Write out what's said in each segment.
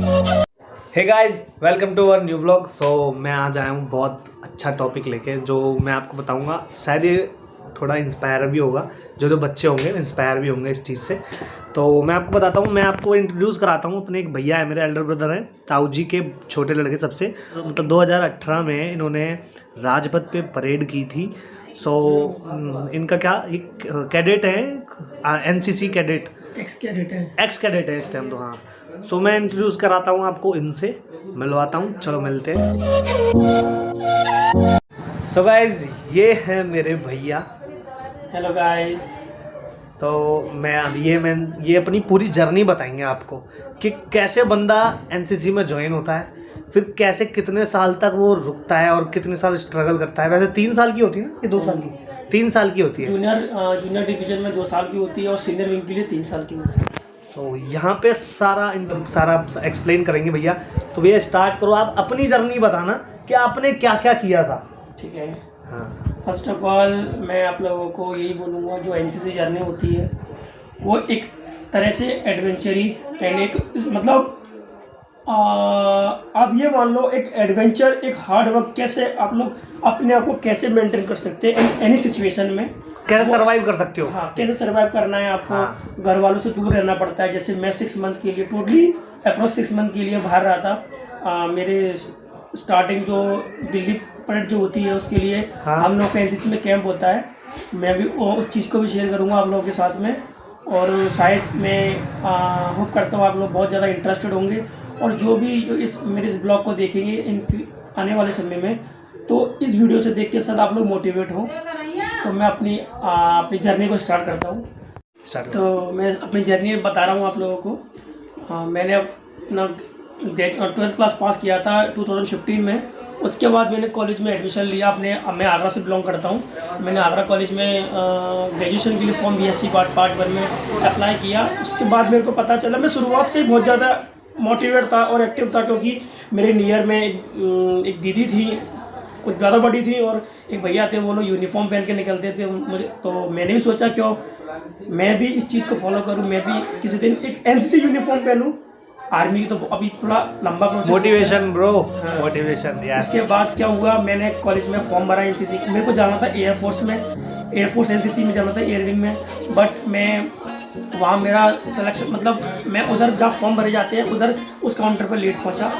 Hey guys, welcome to our new vlog. मैं आज आया हूँ बहुत अच्छा टॉपिक लेके, जो मैं आपको बताऊँगा। शायद ये थोड़ा इंस्पायर भी होगा, जो बच्चे होंगे इंस्पायर भी होंगे इस चीज़ से। तो मैं आपको बताता हूँ, मैं आपको इंट्रोड्यूस कराता हूँ। अपने एक भैया है, मेरे एल्डर ब्रदर हैं, ताऊ जी के छोटे लड़के सबसे। मतलब 2018 में इन्होंने राजपथ पे परेड की थी। इनका क्या एक कैडेट है, एनसीसी कैडेट, एक्स कैडेट है इस टाइम तो। हाँ, मैं इंट्रोड्यूस कराता हूँ आपको, इनसे मिलवाता हूँ। चलो मिलते हैं। गाइज, ये है मेरे भैया। Hello guys. तो ये अपनी पूरी जर्नी बताएंगे आपको कि कैसे बंदा एनसीसी में ज्वाइन होता है, फिर कैसे कितने साल तक वो रुकता है और कितने साल स्ट्रगल करता है। वैसे 3 साल की होती है ना, ये 2 साल की? 3 साल की होती है। जूनियर डिवीजन में 2 साल की होती है और सीनियर विंग के लिए 3 साल की होती है। तो यहाँ पे सारा एक्सप्लेन करेंगे भैया। तो भैया स्टार्ट करो, आप अपनी जर्नी बताना कि आपने क्या क्या किया था। ठीक है। हाँ, फर्स्ट ऑफ ऑल मैं आप लोगों को यही बोलूँगा, जो एनसीसी जर्नी होती है वो एक तरह से एडवेंचरी एंड एक मतलब आप ये मान लो एक एडवेंचर, एक हार्ड वर्क, कैसे आप लोग अपने आप को कैसे मेंटेन कर सकते हैं एनी सिचुएशन में, कैसे सर्वाइव कर सकते हो। हाँ, कैसे सर्वाइव करना है आपको। हाँ। घर वालों से दूर रहना पड़ता है। जैसे मैं 6 मंथ के लिए टोटली अप्रोक्स 6 मंथ के लिए बाहर रहा था। मेरे स्टार्टिंग जो दिल्ली परेड जो होती है उसके लिए हाँ। हम लोग का एनसीसी में कैंप होता है। मैं भी उस चीज़ को भी शेयर करूँगा आप लोगों के साथ में, और शायद मैं होप करता हूँ आप लोग बहुत ज़्यादा इंटरेस्टेड होंगे, और जो इस ब्लॉग को देखेंगे इन आने वाले समय में, तो इस वीडियो से देख के सर आप लोग मोटिवेट हो। तो मैं अपनी जर्नी को स्टार्ट करता हूँ। तो मैं अपनी जर्नी बता रहा हूँ आप लोगों को। मैंने अपना 12th क्लास पास किया था 2015 में। उसके बाद मैंने कॉलेज में एडमिशन लिया मैं आगरा से बिलोंग करता हूँ। मैंने आगरा कॉलेज में ग्रेजुएशन के लिए फॉर्म बीएससी पार्ट 1 में अप्लाई किया। उसके बाद मेरे को पता चला, मैं शुरुआत से बहुत ज़्यादा मोटिवेट था और एक्टिव था, क्योंकि मेरे नियर में एक दीदी थी, कुछ ज़्यादा बड़ी थी, और एक भैया थे, वो लोग यूनिफॉर्म पहन के निकलते थे मुझे। तो मैंने भी सोचा क्यों मैं भी इस चीज़ को फॉलो करूं, मैं भी किसी दिन एक एनसीसी यूनिफॉर्म पहनूं। आर्मी की तो अभी थोड़ा लंबा प्रोसेस। Motivation bro, motivation. इसके बाद क्या हुआ, मैंने कॉलेज में फॉर्म भरा एनसीसी। मेरे को जाना था एयरफोर्स में, एयरफोर्स एनसीसी में जाना था, एयरविंग में। बट मैं वहाँ मेरा सिलेक्शन मतलब मैं उधर जहाँ फॉर्म भरे जाते हैं उधर उस काउंटर पर लेट पहुँचा।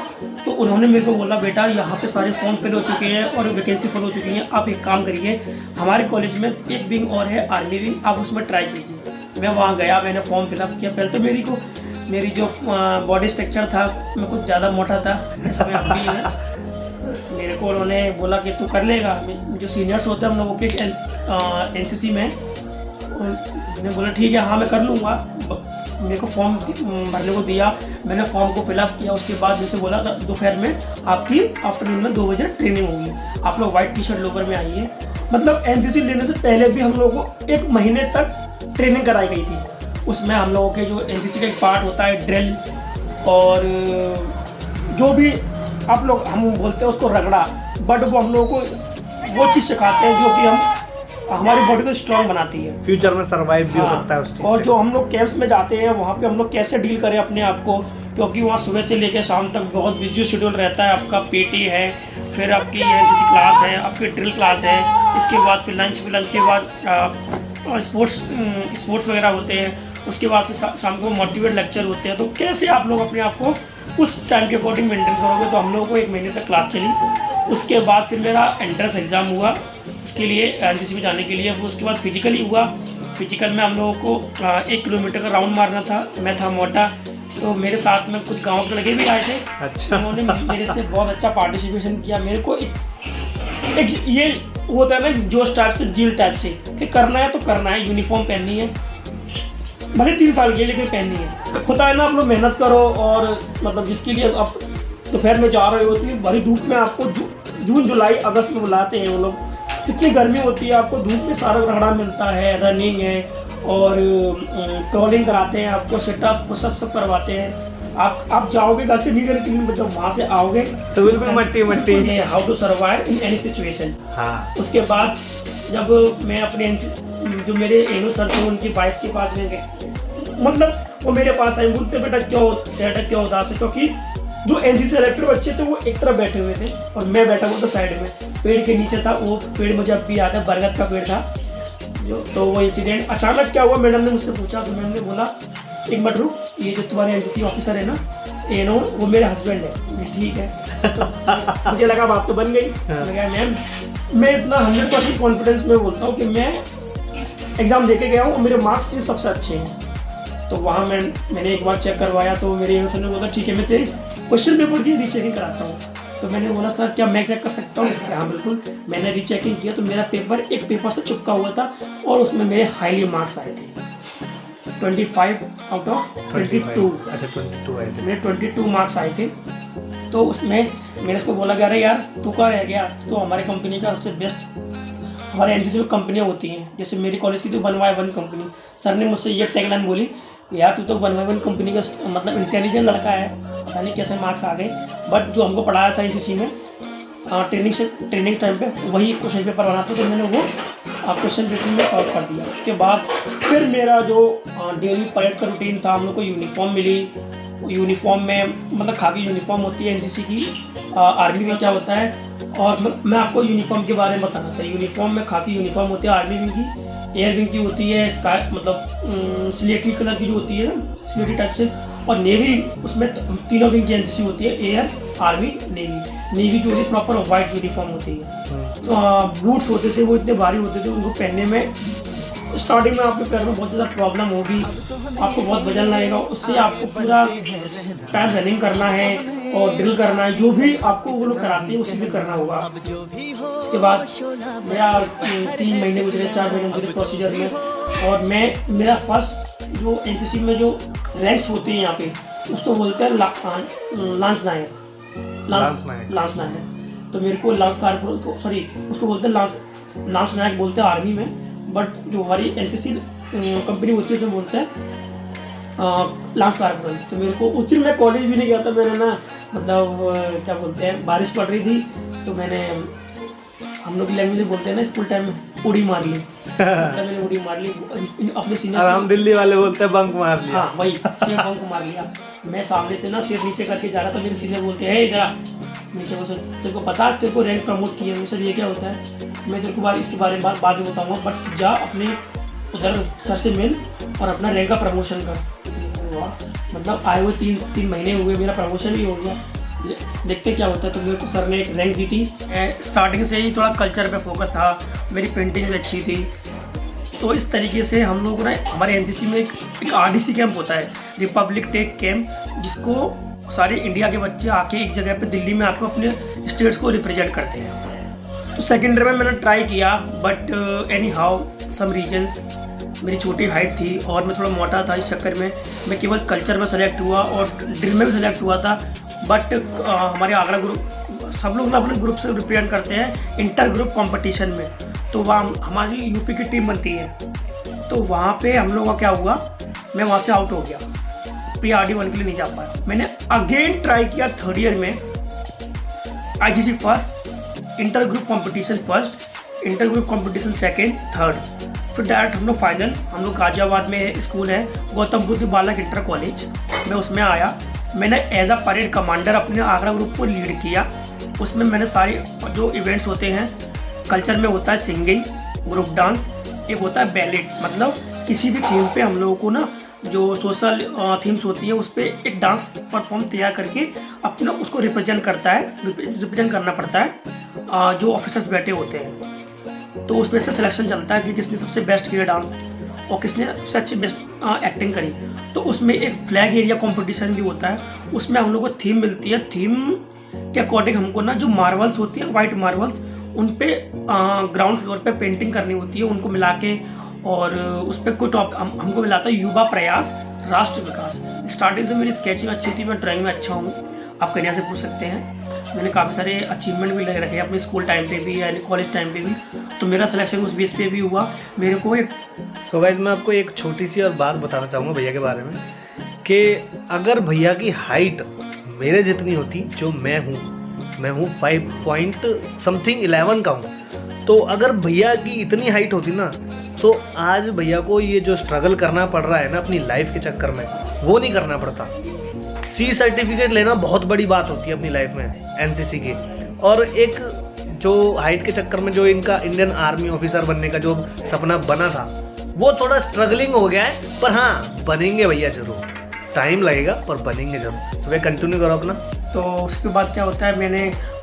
तो उन्होंने मेरे को बोला, बेटा यहाँ पे सारे फॉर्म फिल हो चुके हैं और वैकेंसी फिल हो चुकी हैं, आप एक काम करिए, हमारे कॉलेज में एक विंग और है, आर्मी विंग, आप उसमें ट्राई कीजिए। मैं वहाँ गया, मैंने फॉर्म फिलअप किया। पहले तो मेरी जो बॉडी स्ट्रक्चर था, मैं कुछ ज़्यादा मोटा था, जैसा मैं अभी है। मेरे को उन्होंने बोला कि तू कर लेगा। जो सीनियर्स होते हैं हम लोगों के एनसीसी में, मैंने बोला ठीक है, हाँ मैं कर लूँगा। मेरे को फॉर्म भरने को दिया, मैंने फॉर्म को फिलअप किया। उसके बाद जैसे बोला दोपहर में आपकी आफ्टरनून में 2 बजे ट्रेनिंग होगी, आप लोग वाइट टी शर्ट लोवर में आइए। मतलब एनसीसी लेने से पहले भी हम लोगों को 1 महीने तक ट्रेनिंग कराई गई थी। उसमें हम लोगों के जो एनसीसी का एक पार्ट होता है ड्रिल, और जो भी आप लोग हम बोलते हैं उसको रगड़ा, बट वो हम लोगों को वो चीज़ सिखाते हैं जो कि हमारी बॉडी को स्ट्रांग बनाती है, फ्यूचर में सर्वाइव भी हो सकता है उस चीज़। और जो हम लोग कैंप्स में जाते हैं वहाँ पे हम लोग कैसे डील करें अपने आप को, क्योंकि वहाँ सुबह से लेकर शाम तक बहुत बिजी शेड्यूल रहता है। आपका पीटी है, फिर आपकी एनसीसी क्लास है, आपकी ड्रिल क्लास है, उसके बाद फिर लंच के बाद स्पोर्ट्स वगैरह होते हैं, उसके बाद फिर शाम को मोटिवेट लेक्चर होते हैं। तो कैसे आप लोग अपने आप को उस टाइम के अकॉर्डिंग मेंटेन करोगे। तो हम लोगों को 1 महीने तक क्लास चली। उसके बाद फिर मेरा एंट्रेंस एग्ज़ाम हुआ उसके लिए, एनसीसी में जाने के लिए। वो उसके बाद फिजिकली हुआ। फिजिकल में हम लोगों को 1 किलोमीटर का राउंड मारना था। मैं था मोटा, तो मेरे साथ में कुछ गाँव के लड़के भी आए थे। अच्छा। उन्होंने मेरे से बहुत अच्छा पार्टिसिपेशन किया। मेरे को एक ये होता है ना, जोश टाइप से, जील टाइप से, कि करना है तो करना है, यूनिफॉर्म पहननी है, भले 3 साल की लेकिन पहननी है। होता है ना, आप लोग मेहनत करो, और मतलब जिसके लिए आप दोपहर में जा रहे हो, इतनी भरी धूप में आपको जून जुलाई अगस्त में बुलाते हैं वो लोग, इतनी गर्मी होती है, आपको धूप में सारा रगड़ा मिलता है, रनिंग है, और क्रॉलिंग कराते हैं आपको, सेटअप वो सब करवाते हैं। आप जाओगे घर से नहीं करके, जब वहाँ से आओगे तो बिल्कुल मट्टी how to survive in any situation. हाँ। उसके बाद जब मैं अपने जो मेरे एनो सर थे उनकी वाइफ के पास में गए, मतलब वो मेरे पास आए, बोलते बेटा क्यों सैड है, क्यों उदास है, क्योंकि जो एनसीसी सेलेक्टेड बच्चे थे वो एक तरफ बैठे हुए थे और मैं बैठा हुआ था साइड में, पेड़ के नीचे था। वो पेड़ मुझे अब भी याद है, बरगद का पेड़ था जो। तो वो इंसिडेंट अचानक क्या हुआ, मैडम ने मुझसे पूछा, तो मैडम ने बोला एक मिनट रुक, ये जो तुम्हारे एनसीसी ऑफिसर है ना, ये नो वो मेरे हस्बैंड है। ठीक है। तो मुझे लगा बात तो बन गई। लगा मैम, मैं इतना 100% कॉन्फिडेंस में बोलता हूँ कि मैं एग्ज़ाम दे के गया हूँ, मेरे मार्क्स इन सबसे अच्छे हैं। तो वहाँ मैंने एक बार चेक करवाया, तो मेरे एम ने बोला ठीक है मैं तेरी क्वेश्चन पेपर की रीचेकिंग कराता हूँ। तो मैंने बोला सर क्या मैं चेक कर सकता हूँ? हाँ बिल्कुल। मैंने रीचेकिंग किया तो मेरा पेपर एक पेपर से चिपका हुआ था और उसमें मेरे हाईली मार्क्स आए थे, 25 आउट ऑफ 22। अच्छा 22 आए थे। मेरे 22 मार्क्स आए थे। तो उसमें मैंने उसको बोला कि अरे यार तू कहाँ रह गया, तो हमारी कंपनी का सबसे बेस्ट, हमारे एनसीसी में कंपनियाँ होती हैं, जैसे मेरी कॉलेज की तो 1x1 कंपनी। सर ने मुझसे ये टैगलाइन बोली, यार तू तो 1x1 कंपनी का मतलब इंटेलिजेंट लड़का है, पता नहीं कैसे मार्क्स आ गए। बट जो हमको पढ़ाया था एनसीसी में ट्रेनिंग टाइम पे वही क्वेश्चन पेपर बना था, तो मैंने वो क्वेश्चन पेपर में सॉल्व कर दिया। उसके बाद फिर मेरा जो डेली परेड का रूटीन था, हम लोग को यूनिफॉर्म मिली। यूनिफॉर्म में मतलब खाकी यूनिफॉर्म होती है एनसीसी की, आर्मी में क्या होता है, और मैं आपको यूनिफॉर्म के बारे में बताना था। यूनिफॉर्म में खाकी यूनिफॉर्म होती है आर्मी विंग की, एयर विंग की होती है स्काई मतलब स्लेटी कलर की जो होती है ना, स्लेटी टाइप से, और नेवी उसमें तीनों विंग की एनसीसी होती है, एयर आर्मी नेवी। नेवी जो होती है प्रॉपर वाइट यूनिफॉर्म होती है। बूट्स होते थे वो इतने भारी होते थे, उनको पहनने में स्टार्टिंग में आपके पैर में बहुत ज़्यादा प्रॉब्लम होगी, आपको बहुत वजन लगेगा। उससे आपको पूरा टाइम रनिंग करना है और ड्रिल करना है, जो भी आपको वो लोग कराते हैं उसी भी करना होगा। उसके बाद मेरा 3 महीने गुजरे, 4 महीने गुजरे प्रोसीजर में, और मेरा फर्स्ट जो एनसीसी में जो रैंक्स होते हैं यहाँ पे उसको बोलते हैं लांस नायक। तो मेरे को लांस कारपोरल सॉरी उसको बोलते हैं लांस नायक बोलते हैं आर्मी में, बट जो हमारी एनसीसी कंपनी होती है उसमें बोलते हैं लांस कारपोरल। तो मेरे को उस दिन मैं कॉलेज भी नहीं गया था, मैंने ना मतलब क्या बोलते हैं बारिश पड़ रही थी, तो मैंने हम लोग की लैंग्वेज में बोलते हैं ना स्कूल टाइम में उड़ी मार ली। मतलब मैंने उड़ी मार ली अपने सीनियर, हम दिल्ली वाले बोलते हैं बंक मार लिया। हाँ वही सिर बंक मार लिया। मैं सामने से ना सिर नीचे करके जा रहा था, मेरे सीनियर बोलते हैं इधर नीचे को, सर तेरे को पता है तेरे को रैंक प्रमोट किया है? सर ये क्या होता है? मैं तेरे को इसके बारे में बाद में बताऊँगा, बट जा अपने उधर सर से मिल और अपना रैंक का प्रमोशन कर। वाह, मतलब आए हुए 3 महीने हुए, मेरा प्रमोशन भी हो गया। देखते क्या होता है। तो मेरे को सर ने एक रैंक दी थी। स्टार्टिंग से ही थोड़ा कल्चर पे फोकस था, मेरी पेंटिंग भी अच्छी थी। तो इस तरीके से हम लोग ना हमारे एनसीसी में एक आरडीसी कैंप होता है, रिपब्लिक डे कैंप, जिसको सारे इंडिया के बच्चे आके एक जगह पे दिल्ली में आके अपने स्टेट्स को रिप्रेजेंट करते हैं। तो सेकेंड ईयर में मैंने ट्राई किया, but anyhow some reasons, मेरी छोटी हाइट थी और मैं थोड़ा मोटा था, इस चक्कर में मैं केवल कल्चर में सेलेक्ट हुआ और ड्रिल में भी सेलेक्ट हुआ था। बट हमारे आगरा ग्रुप सब लोग ना अपने ग्रुप से रिप्रेजेंट करते हैं इंटर ग्रुप कंपटीशन में, तो वहाँ हमारी यूपी की टीम बनती है। तो वहाँ पे हम लोगों का क्या हुआ, मैं वहाँ से आउट हो गया, PRD1 के लिए नहीं जा पाया। मैंने अगेन ट्राई किया 3rd ईयर में, IGC first, inter group competition first, inter group competition second, third, फिर डायरेक्ट हम लोग फाइनल। हम लोग गाजियाबाद में स्कूल है गौतम बुद्ध बालक इंटर कॉलेज, मैं उसमें आया। मैंने एज अ परेड कमांडर अपने आगरा ग्रुप को लीड किया। उसमें मैंने सारे जो इवेंट्स होते हैं, कल्चर में होता है सिंगिंग, ग्रुप डांस, एक होता है बैलेट, मतलब किसी भी थीम पे हम लोगों को ना जो सोशल थीम्स होती है उस पर एक डांस परफॉर्म तैयार करके अपना उसको रिप्रेजेंट करना पड़ता है जो ऑफिसर्स बैठे होते हैं। तो उसमें से सिलेक्शन चलता है कि किसने सबसे बेस्ट किया डांस और किसने सबसे अच्छी बेस्ट एक्टिंग करी। तो उसमें एक फ्लैग एरिया कंपटीशन भी होता है, उसमें हम लोग को थीम मिलती है। थीम के अकॉर्डिंग हमको ना जो मार्बल्स होती है, वाइट मार्बल्स, उन पे ग्राउंड फ्लोर पे पेंटिंग करनी होती है, उनको मिला के, और उस पर कोई हमको मिला था युवा प्रयास राष्ट्र विकास। स्टार्टिंग से मेरी स्केचिंग अच्छी थी, मैं ड्राइंग में अच्छा हूँ, आप कन्या से पूछ सकते हैं। मैंने काफ़ी सारे अचीवमेंट भी लगे रखे हैं अपने स्कूल टाइम पे भी यानी कॉलेज टाइम पे भी, तो मेरा सिलेक्शन उस बेस पे भी हुआ। मेरे को एक सो गाइस मैं आपको एक छोटी सी और बात बताना चाहूँगा भैया के बारे में, कि अगर भैया की हाइट मेरे जितनी होती, जो मैं हूँ 5 पॉइंट समथिंग 11 का हूँ, तो अगर भैया की इतनी हाइट होती ना तो आज भैया को ये जो स्ट्रगल करना पड़ रहा है ना अपनी लाइफ के चक्कर में, वो नहीं करना पड़ता। सी सर्टिफिकेट लेना बहुत बड़ी बात होती है अपनी लाइफ में एनसीसी की। और एक जो हाइट के चक्कर में जो इनका इंडियन आर्मी ऑफिसर बनने का जो सपना बना था, वो थोड़ा स्ट्रगलिंग हो गया है, पर हाँ बनेंगे भैया जरूर, टाइम लगेगा पर बनेंगे जरूर। तो कंटिन्यू करो अपना। तो उसके बाद क्या होता है,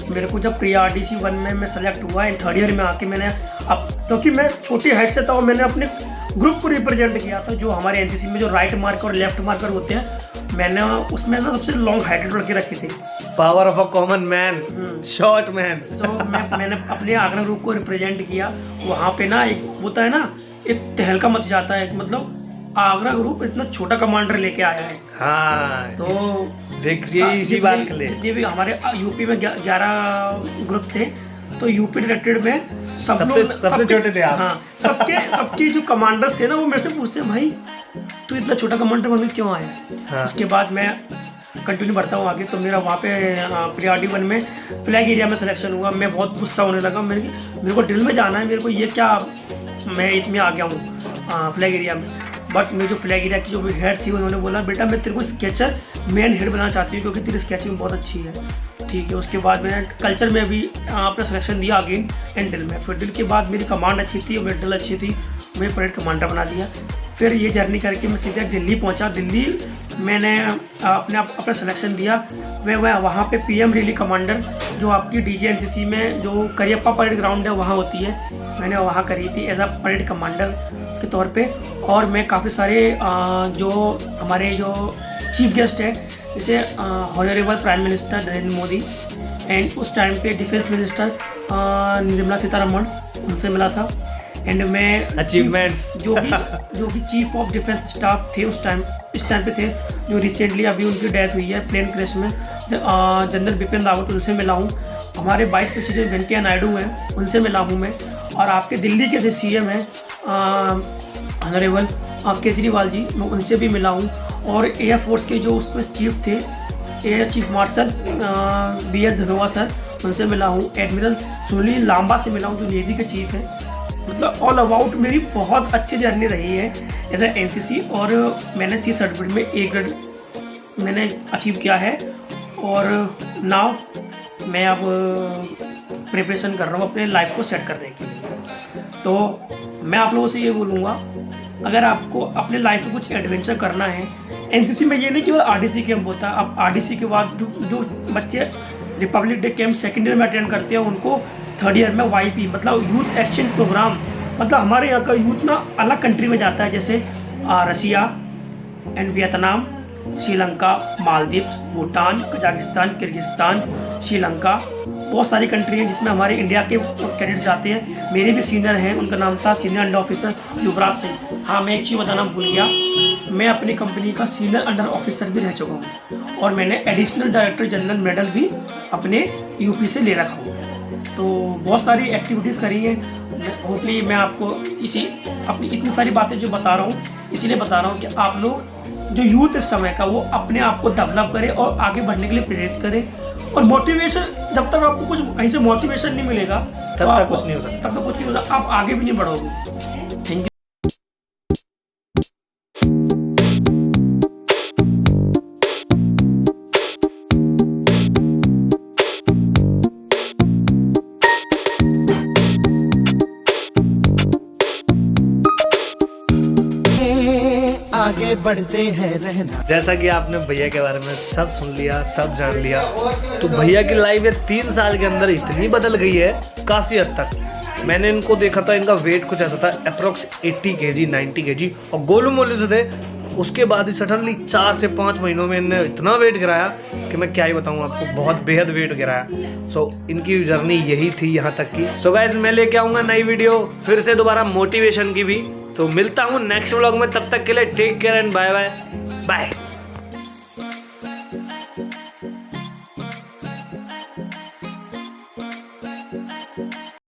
मेरे को जब प्री आरडीसी 1 में मैं सेलेक्ट हुआ, इन 3rd ईयर में आके मैंने अब, क्योंकि मैं छोटी हाइट से था और मैंने अपने ग्रुप को रिप्रेजेंट किया था। जो हमारे एनसीसी में जो राइट मार्कर और लेफ्ट मार्कर होते हैं, मैंने उसमें ना सबसे लॉन्ग हाइटेड लड़के रखी थी। Power of a common man, short man. So मैंने अपने आगरा ग्रुप को रिप्रेजेंट किया। वहाँ पे ना एक होता है ना, एक तहलका मच जाता है, मतलब आगरा ग्रुप इतना छोटा कमांडर लेके आया है। हाँ, तो देखिए इसी बात के लिए जितने भी हमारे यूपी में 11 ग्रुप थे, तो यूपी रिलेटेड में सबसे छोटे थे आप। हाँ, सबके जो कमांडर्स थे ना, वो मेरे से पूछते हैं, भाई तू इतना छोटा कमांडर बन के क्यों आया? हाँ। उसके बाद मैं कंटिन्यू बढ़ता हूँ आगे। तो मेरा वहाँ पे प्रियॉरिटी 1 में फ्लैग एरिया में सिलेक्शन हुआ। मैं बहुत गुस्सा होने लगा, मेरे को ड्रिल में जाना है, मेरे को ये क्या, मैं इसमें आ गया हूँ फ्लैग एरिया में। बट मेरी जो फ्लैग एरिया की जो हेड थी, उन्होंने बोला बेटा मैं तेरे को स्केचर मेन हेड बनाना चाहती हूँ, क्योंकि तेरी स्केचिंग बहुत अच्छी है। ठीक है। उसके बाद मैंने कल्चर में भी अपना सिलेक्शन दिया अगेन एंड ड्रिल में। फिर ड्रिल के बाद मेरी कमांड अच्छी थी और मेरी ड्रिल अच्छी थी, मैं परेड कमांडर बना दिया। फिर ये जर्नी करके मैं सीधे दिल्ली पहुँचा। दिल्ली मैंने अपना सिलेक्शन दिया। मैं वहाँ पे पीएम रिली कमांडर, जो आपकी डीजीएनसीसी में जो करियप्पा परेड ग्राउंड है वहाँ होती है, मैंने वहाँ करी थी एज अ परेड कमांडर के तौर पे। और मैं काफ़ी सारे जो हमारे जो चीफ गेस्ट है, जैसे honourable prime minister Narendra Modi and उस टाइम पे डिफेंस मिनिस्टर निर्मला सीतारमण, उनसे मिला था। एंड मैं अचीवमेंट्स जो भी चीफ ऑफ डिफेंस स्टाफ थे इस टाइम पे थे, जो रिसेंटली अभी उनकी डेथ हुई है प्लेन क्रैश में, जनरल बिपिन रावत, उनसे मिला हूँ। हमारे वाइस प्रेसिडेंट वेंकैया नायडू हैं, उनसे मिला हूँ मैं। और आपके दिल्ली के जो सीएम हैं ऑनरेबल केजरीवाल जी, मैं उनसे भी मिला हूँ। और एयरफोर्स के जो उसमें चीफ थे, air chief marshal BS Dhanoa sir, उनसे मिला हूँ। एडमिरल सुनील लांबा से मिला हूँ, जो नेवी के चीफ हैं। मतलब ऑल अबाउट मेरी बहुत अच्छी जर्नी रही है एज ए एनसीसी। और मैंने सी सर्टिफिकेट में A ग्रेड मैंने अचीव किया है। और नाउ मैं अब प्रिपरेशन कर रहा हूँ अपने लाइफ को सेट करने के लिए। तो मैं आप लोगों से ये बोलूँगा, अगर आपको अपने लाइफ में कुछ एडवेंचर करना है, एनसीसी में ये नहीं केवल RDC कैंप होता है। अब RDC के बाद जो बच्चे Republic day camp 2nd year में अटेंड करते हैं, उनको 3rd ईयर में YP मतलब यूथ एक्सचेंज प्रोग्राम, मतलब हमारे यहाँ का यूथ ना अलग कंट्री में जाता है, जैसे Russia and Vietnam, Sri Lanka, Maldives, Bhutan, Kazakhstan, Kyrgyzstan, Sri Lanka, बहुत सारी कंट्री हैं जिसमें हमारे इंडिया के कैडेट्स जाते हैं। मेरे भी सीनियर हैं, उनका नाम था senior under officer Yuvraj Singh. हाँ, मैं एक चीज़ बताना भूल गया, मैं अपनी कंपनी का सीनियर अंडर ऑफिसर भी रह चुका हूँ और मैंने एडिशनल डायरेक्टर जनरल मेडल भी अपने यूपी से ले रखा हूँ। तो बहुत सारी एक्टिविटीज़ करी हैं। होपफुली मैं आपको अपनी इतनी सारी बातें जो बता रहा हूँ, इसीलिए बता रहा हूँ कि आप लोग जो यूथ इस समय का, वो अपने आप को डेवलप करे और आगे बढ़ने के लिए प्रेरित करे। और मोटिवेशन, जब तक आपको कुछ कहीं से मोटिवेशन नहीं मिलेगा तब तक कुछ नहीं हो सकता, आप आगे भी नहीं बढ़ोगे। Thank you. आगे बढ़ते हैं रहना। जैसा कि आपने भैया के बारे में सब सुन लिया, सब जान लिया, तो भैया की लाइफ ये 3 साल के अंदर इतनी बदल गई है काफ़ी हद तक। मैंने इनको देखा था, इनका वेट कुछ ऐसा था अप्रोक्स 80 kg 90 kg और गोलू मोलू से थे। उसके बाद ही सडनली 4 से 5 महीनों में इन्हें इतना वेट गिराया कि मैं क्या ही बताऊँ आपको, बहुत बेहद वेट गिराया। सो इनकी जर्नी यही थी यहाँ तक की। सो गाइज, मैं लेके आऊँगा नई वीडियो फिर से दोबारा मोटिवेशन की भी। तो मिलता हूँ नेक्स्ट व्लॉग में, तब तक के लिए take care and bye bye bye.